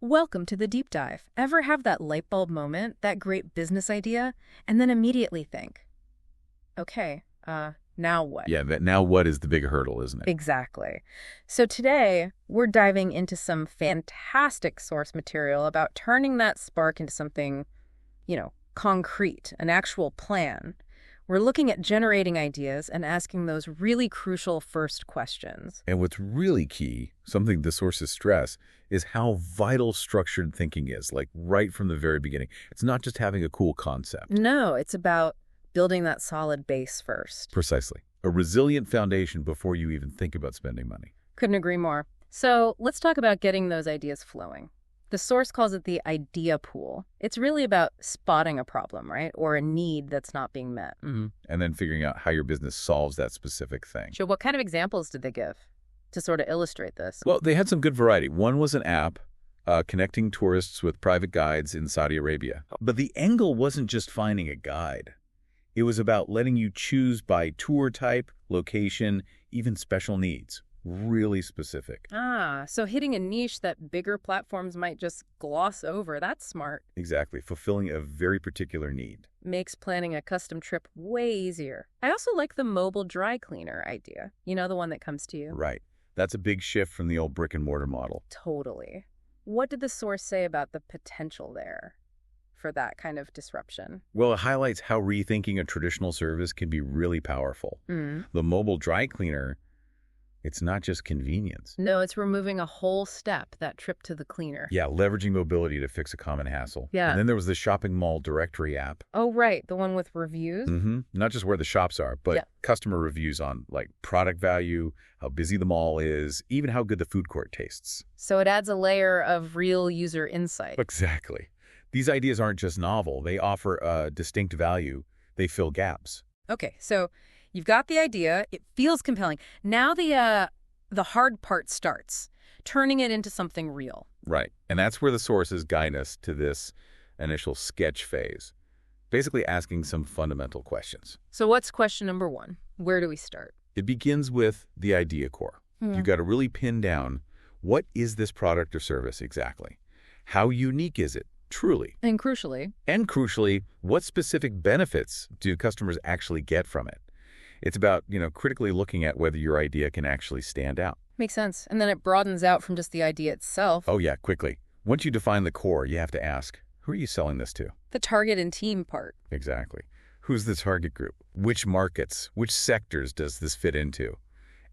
Welcome to the deep dive. Ever have that light bulb moment, that great business idea, and then immediately think, okay, now what? Yeah, that now what is the big hurdle, isn't it? Exactly. So today, we're diving into some fantastic source material about turning that spark into something, concrete, an actual plan. We're looking at generating ideas and asking those really crucial first questions. And what's really key, something the sources stress, is how vital structured thinking is, like right from the very beginning. It's not just having a cool concept. No, it's about building that solid base first. Precisely. A resilient foundation before you even think about spending money. Couldn't agree more. So let's talk about getting those ideas flowing. The source calls it the idea pool. It's really about spotting a problem, right? Or a need that's not being met. And then figuring out how your business solves that specific thing. So what kind of examples did they give to sort of illustrate this? Well, they had some good variety. One was an app connecting tourists with private guides in Saudi Arabia. But the angle wasn't just finding a guide. It was about letting you choose by tour type, location, even special needs. Really specific. So hitting a niche that bigger platforms might just gloss over. That's smart. Exactly. Fulfilling a very particular need. Makes planning a custom trip way easier. I also like the mobile dry cleaner idea. You know, the one that comes to you? Right. That's a big shift from the old brick and mortar model. Totally. What did the source say about the potential there for that kind of disruption? Well, it highlights how rethinking a traditional service can be really powerful. The mobile dry cleaner, it's not just convenience. No, it's removing a whole step, that trip to the cleaner. Yeah, leveraging mobility to fix a common hassle. Yeah. And then there was the shopping mall directory app. Oh, right. The one with reviews? Not just where the shops are, but customer reviews on like product value, how busy the mall is, even how good the food court tastes. So it adds a layer of real user insight. Exactly. These ideas aren't just novel. They offer a distinct value. They fill gaps. Okay, so you've got the idea. It feels compelling. Now the hard part starts, turning it into something real. Right. And that's where the sources guide us to this initial sketch phase, basically asking some fundamental questions. So what's question number one? Where do we start? It begins with the idea core. You've got to really pin down, what is this product or service exactly? How unique is it, truly? And crucially, what specific benefits do customers actually get from it? It's about, critically looking at whether your idea can actually stand out. makes sense. And then it broadens out from just the idea itself. Oh, yeah, quickly. Once you define the core, you have to ask, who are you selling this to? The target and team part. Exactly. Who's the target group? Which markets, which sectors does this fit into?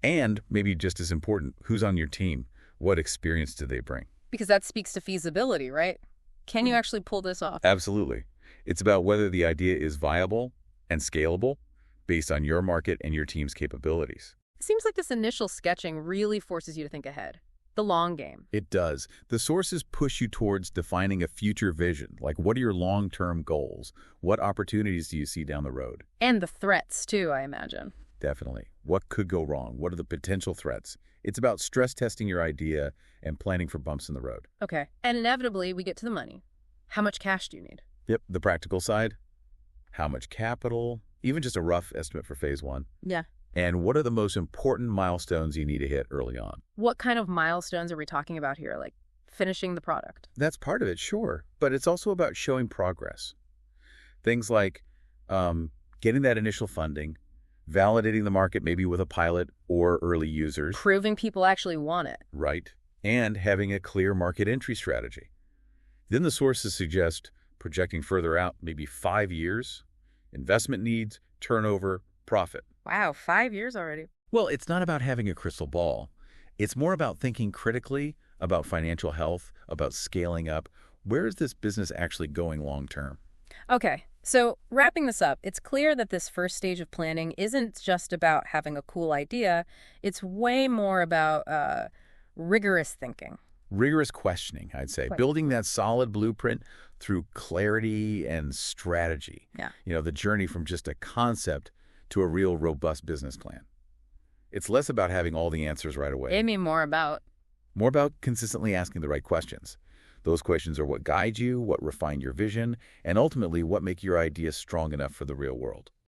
And maybe just as important, who's on your team? What experience do they bring? Because that speaks to feasibility, right? Can you actually pull this off? Absolutely. It's about whether the idea is viable and scalable based on your market and your team's capabilities. It seems like this initial sketching really forces you to think ahead. The long game. It does. The sources push you towards defining a future vision. Like, what are your long-term goals? What opportunities do you see down the road? And the threats, too, I imagine. Definitely. What could go wrong? What are the potential threats? It's about stress testing your idea and planning for bumps in the road. Okay. And inevitably, we get to the money. How much cash do you need? Yep. The practical side. How much capital? Even just a rough estimate for phase one. Yeah. And what are the most important milestones you need to hit early on? What kind of milestones are we talking about here? Like finishing the product? That's part of it, sure. But it's also about showing progress. Things like getting that initial funding, validating the market maybe with a pilot or early users. Proving people actually want it. Right. And having a clear market entry strategy. Then the sources suggest projecting further out, maybe 5 years, investment needs, turnover, profit. Wow, 5 years already. Well, it's not about having a crystal ball. It's more about thinking critically about financial health, about scaling up. Where is this business actually going long term? Okay, so wrapping this up, it's clear that this first stage of planning isn't just about having a cool idea. It's way more about rigorous thinking. Rigorous questioning, I'd say. Building that solid blueprint through clarity and strategy. Yeah. The journey from just a concept to a real robust business plan. It's less about having all the answers right away. I mean, more about consistently asking the right questions. Those questions are what guide you, what refine your vision, and ultimately what make your idea strong enough for the real world.